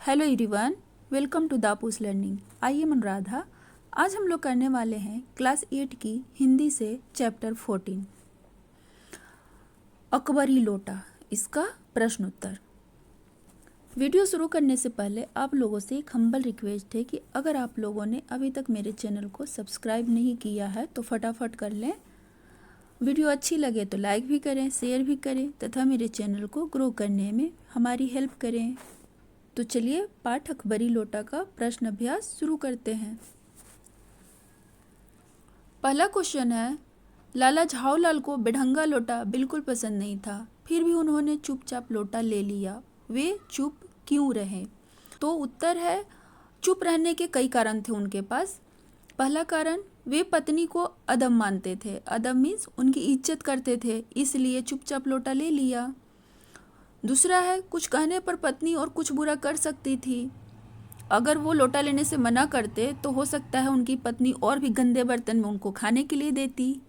Hello everyone, welcome to दापूस learning. I am Anuradha. आज हम लोग करने वाले हैं क्लास 8 की हिंदी से चैप्टर 14 अकबरी लोटा, इसका प्रश्न उत्तर। वीडियो शुरू करने से पहले आप लोगों से एक हम्बल रिक्वेस्ट है कि अगर आप लोगों ने अभी तक मेरे चैनल को सब्सक्राइब नहीं किया है तो फटाफट कर लें। वीडियो अच्छी लगे तो लाइक भी करें, शेयर भी करें तथा मेरे चैनल को ग्रो करने में हमारी हेल्प करें। तो चलिए पाठ अकबरी लोटा का प्रश्न अभ्यास शुरू करते हैं। पहला क्वेश्चन है, लाला झाऊलाल को बेढंगा लोटा बिल्कुल पसंद नहीं था, फिर भी उन्होंने चुपचाप लोटा ले लिया। वे चुप क्यों रहे? तो उत्तर है, चुप रहने के कई कारण थे उनके पास। पहला कारण, वे पत्नी को अदम मानते थे। अदम मीन्स उनकी इज्जत करते थे, इसलिए चुपचाप लोटा ले लिया। दूसरा है, कुछ कहने पर पत्नी और कुछ बुरा कर सकती थी। अगर वो लोटा लेने से मना करते तो हो सकता है उनकी पत्नी और भी गंदे बर्तन में उनको खाने के लिए देती।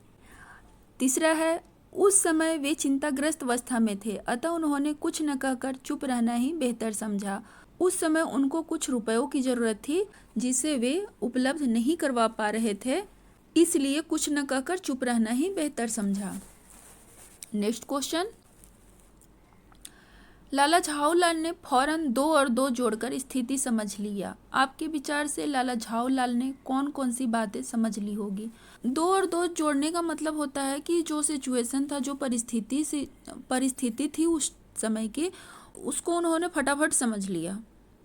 तीसरा है, उस समय वे चिंताग्रस्त अवस्था में थे, अतः उन्होंने कुछ न कहकर चुप रहना ही बेहतर समझा। उस समय उनको कुछ रुपयों की जरूरत थी जिसे वे उपलब्ध नहीं करवा पा रहे थे, इसलिए कुछ न कहकर चुप रहना ही बेहतर समझा। नेक्स्ट क्वेश्चन, लाला झाऊलाल ने फौरन 2 और 2 जोड़कर स्थिति समझ लिया। आपके विचार से लाला झाऊलाल ने कौन कौन सी बातें समझ ली होगी? 2 और 2 जोड़ने का मतलब होता है कि जो सिचुएशन था, जो परिस्थिति थी उस समय की, उसको उन्होंने फटाफट समझ लिया।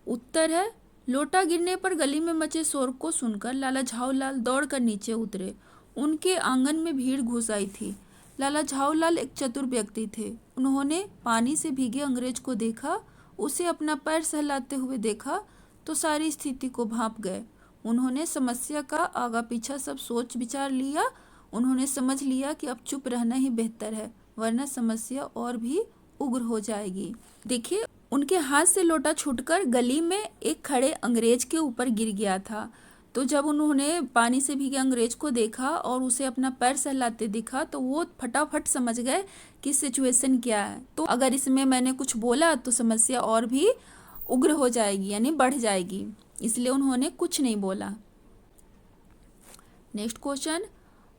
उत्तर है, लोटा गिरने पर गली में मचे शोर को सुनकर लाला झाऊलाल दौड़कर नीचे उतरे। उनके आंगन में भीड़ घुस आई थी। लाला झाऊलाल एक चतुर व्यक्ति थे। उन्होंने पानी से भीगे अंग्रेज को देखा, उसे अपना पैर सहलाते हुए देखा तो सारी स्थिति को भांप गए। उन्होंने समस्या का आगा पीछा सब सोच विचार लिया। उन्होंने समझ लिया कि अब चुप रहना ही बेहतर है, वरना समस्या और भी उग्र हो जाएगी। देखिए, उनके हाथ से लोटा छूटकर गली में एक खड़े अंग्रेज के ऊपर गिर गया था। तो जब उन्होंने पानी से भीगे अंग्रेज को देखा और उसे अपना पैर सहलाते दिखा तो वो फटाफट समझ गए कि सिचुएशन क्या है। तो अगर इसमें मैंने कुछ बोला तो समस्या और भी उग्र हो जाएगी, यानी बढ़ जाएगी, इसलिए उन्होंने कुछ नहीं बोला। नेक्स्ट क्वेश्चन,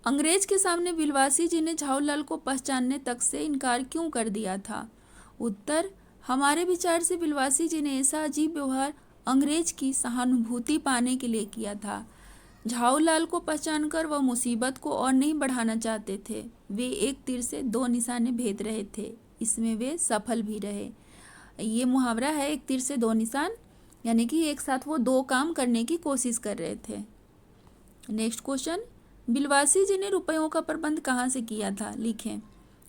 अंग्रेज के सामने बिलवासी जी ने झाऊलाल को पहचानने तक से इनकार क्यों कर दिया था? उत्तर, हमारे विचार से बिलवासी जी ने ऐसा अजीब व्यवहार अंग्रेज की सहानुभूति पाने के लिए किया था। झाऊलाल को पहचानकर वह मुसीबत को और नहीं बढ़ाना चाहते थे। वे एक तीर से 2 निशाने भेद रहे थे, इसमें वे सफल भी रहे। ये मुहावरा है, एक तीर से 2 निशान, यानी कि एक साथ वो 2 काम करने की कोशिश कर रहे थे। नेक्स्ट क्वेश्चन, बिलवासी जी ने रुपयों का प्रबंध कहाँ से किया था? लिखें।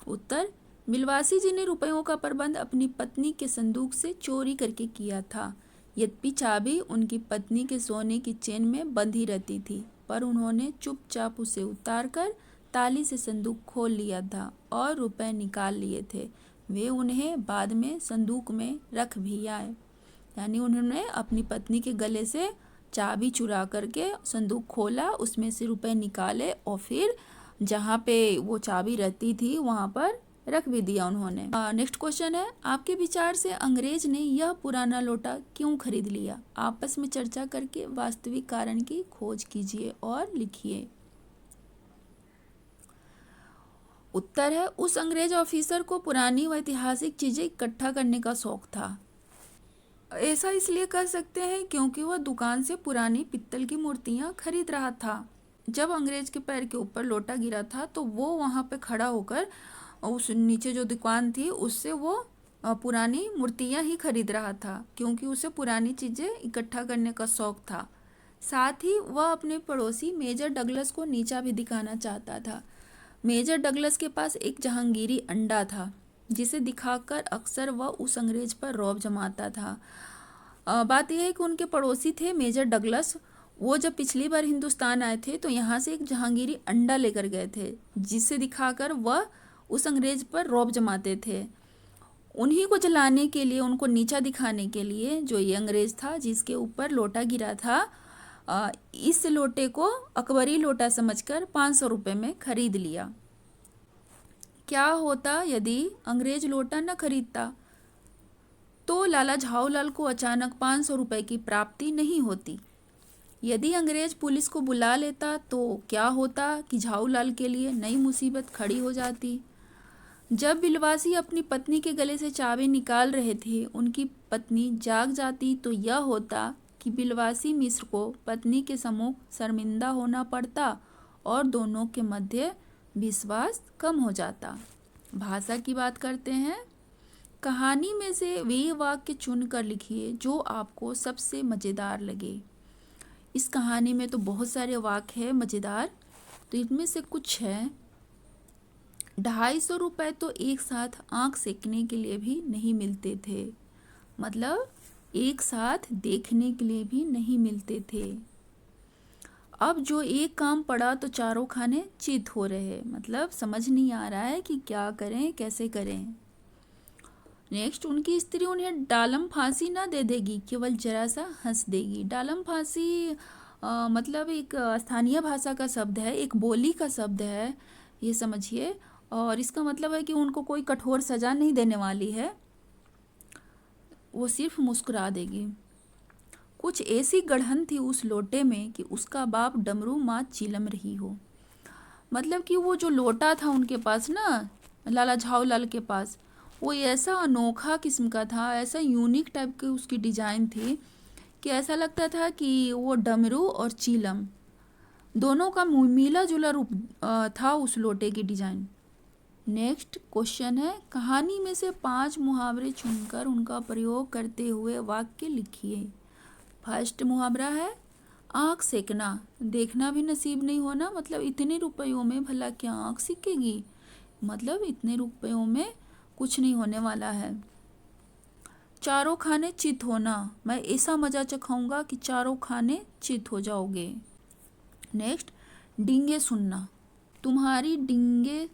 उत्तर, बिलवासी जी ने रुपयों का प्रबंध अपनी पत्नी के संदूक से चोरी करके किया था। यद्यपि चाबी उनकी पत्नी के सोने की चेन में बंधी रहती थी, पर उन्होंने चुपचाप उसे उतारकर ताली से संदूक खोल लिया था और रुपए निकाल लिए थे। वे उन्हें बाद में संदूक में रख भी आए। यानी उन्होंने अपनी पत्नी के गले से चाबी चुरा करके संदूक खोला, उसमें से रुपए निकाले और फिर जहाँ पे वो चाबी रहती थी वहाँ पर रख भी दिया उन्होंने। नेक्स्ट क्वेश्चन है, आपके विचार से अंग्रेज ने यह पुराना लोटा क्यों खरीद लिया? आपस में चर्चा करके वास्तविक कारण की खोज कीजिए और लिखिए। उत्तर है, उस अंग्रेज ऑफिसर को पुरानी व ऐतिहासिक चीजें इकट्ठा करने का शौक था। ऐसा इसलिए कर सकते हैं क्योंकि वह दुकान से पुरानी पित्तल की मूर्तियां खरीद रहा था। जब अंग्रेज के पैर के ऊपर लोटा गिरा था तो वो वहां पे खड़ा होकर उस नीचे जो दुकान थी उससे वो पुरानी मूर्तियां ही खरीद रहा था, क्योंकि उसे पुरानी चीजें इकट्ठा करने का शौक था। साथ ही वह अपने पड़ोसी मेजर डगलस को नीचा भी दिखाना चाहता था। मेजर डगलस के पास एक जहांगीरी अंडा था जिसे दिखाकर अक्सर वह उस अंग्रेज पर रौब जमाता था। बात यह है कि उनके पड़ोसी थे मेजर डगलस। वो जब पिछली बार हिंदुस्तान आए थे तो यहाँ से एक जहांगीरी अंडा लेकर गए थे जिसे दिखाकर वह उस अंग्रेज पर रौब जमाते थे। उन्हीं को जलाने के लिए, उनको नीचा दिखाने के लिए जो ये अंग्रेज था जिसके ऊपर लोटा गिरा था, इस लोटे को अकबरी लोटा समझकर 500 रुपये में खरीद लिया। क्या होता यदि अंग्रेज लोटा न खरीदता? तो लाला झाऊलाल को अचानक 500 रुपए की प्राप्ति नहीं होती। यदि अंग्रेज पुलिस को बुला लेता तो क्या होता कि झाऊलाल के लिए नई मुसीबत खड़ी हो जाती। जब बिलवासी अपनी पत्नी के गले से चाबी निकाल रहे थे, उनकी पत्नी जाग जाती तो यह होता कि बिलवासी मिश्र को पत्नी के सम्मुख शर्मिंदा होना पड़ता और दोनों के मध्य विश्वास कम हो जाता। भाषा की बात करते हैं। कहानी में से वे वाक्य चुनकर लिखिए जो आपको सबसे मज़ेदार लगे। इस कहानी में तो बहुत सारे वाक्य हैं मज़ेदार, तो इनमें से कुछ है। 250 रुपये तो एक साथ आँख सेकने के लिए भी नहीं मिलते थे। मतलब एक साथ देखने के लिए भी नहीं मिलते थे। अब जो एक काम पड़ा तो चारों खाने चित हो रहे। मतलब समझ नहीं आ रहा है कि क्या करें, कैसे करें। नेक्स्ट, उनकी स्त्री उन्हें डालम फांसी ना दे देगी, केवल जरा सा हंस देगी। डालम फांसी मतलब एक स्थानीय भाषा का शब्द है, एक बोली का शब्द है, ये समझिए। और इसका मतलब है कि उनको कोई कठोर सज़ा नहीं देने वाली है, वो सिर्फ मुस्कुरा देगी। कुछ ऐसी गढ़न थी उस लोटे में कि उसका बाप डमरू माँ चिलम रही हो। मतलब कि वो जो लोटा था उनके पास ना, लाला झाऊलाल के पास, वो ऐसा अनोखा किस्म का था, ऐसा यूनिक टाइप की उसकी डिज़ाइन थी कि ऐसा लगता था कि वो डमरू और चिलम दोनों का मिला जुला रूप था उस लोटे की डिज़ाइन। नेक्स्ट क्वेश्चन है, कहानी में से 5 मुहावरे चुनकर उनका प्रयोग करते हुए वाक्य लिखिए। फर्स्ट मुहावरा है आँख सेकना। देखना भी नसीब नहीं होना, मतलब इतने रुपयों में भला क्या आँख सेकेगी, मतलब इतने रुपयों में कुछ नहीं होने वाला है। चारों खाने चित होना, मैं ऐसा मज़ा चखाऊंगा कि चारों खाने चित हो जाओगे। नेक्स्ट, डींगे सुनना। तुम्हारी डींगे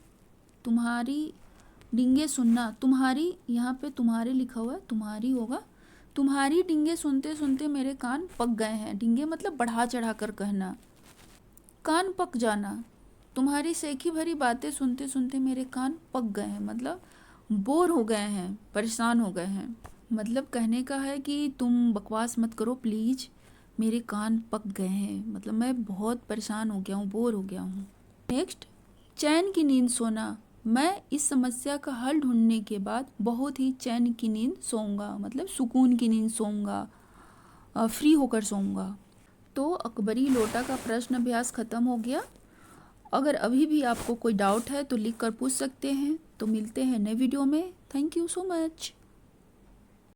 सुनना। तुम्हारी, यहाँ पे तुम्हारे लिखा हुआ है, तुम्हारी होगा। तुम्हारी डींगे सुनते सुनते मेरे कान पक गए हैं। डींगे मतलब बढ़ा चढ़ा कर कहना, कान पक जाना। तुम्हारी सेखी भरी बातें सुनते सुनते मेरे कान पक गए हैं, मतलब बोर हो गए हैं, परेशान हो गए हैं। मतलब कहने का है कि तुम बकवास मत करो प्लीज़, मेरे कान पक गए हैं, मतलब मैं बहुत परेशान हो गया हूँ, बोर हो गया हूँ। नेक्स्ट, चैन की नींद सोना। मैं इस समस्या का हल ढूंढने के बाद बहुत ही चैन की नींद सोऊंगा, मतलब सुकून की नींद सोऊंगा, फ्री होकर सोऊंगा। तो अकबरी लोटा का प्रश्न अभ्यास ख़त्म हो गया। अगर अभी भी आपको कोई डाउट है तो लिख कर पूछ सकते हैं। तो मिलते हैं नए वीडियो में। Thank you so much.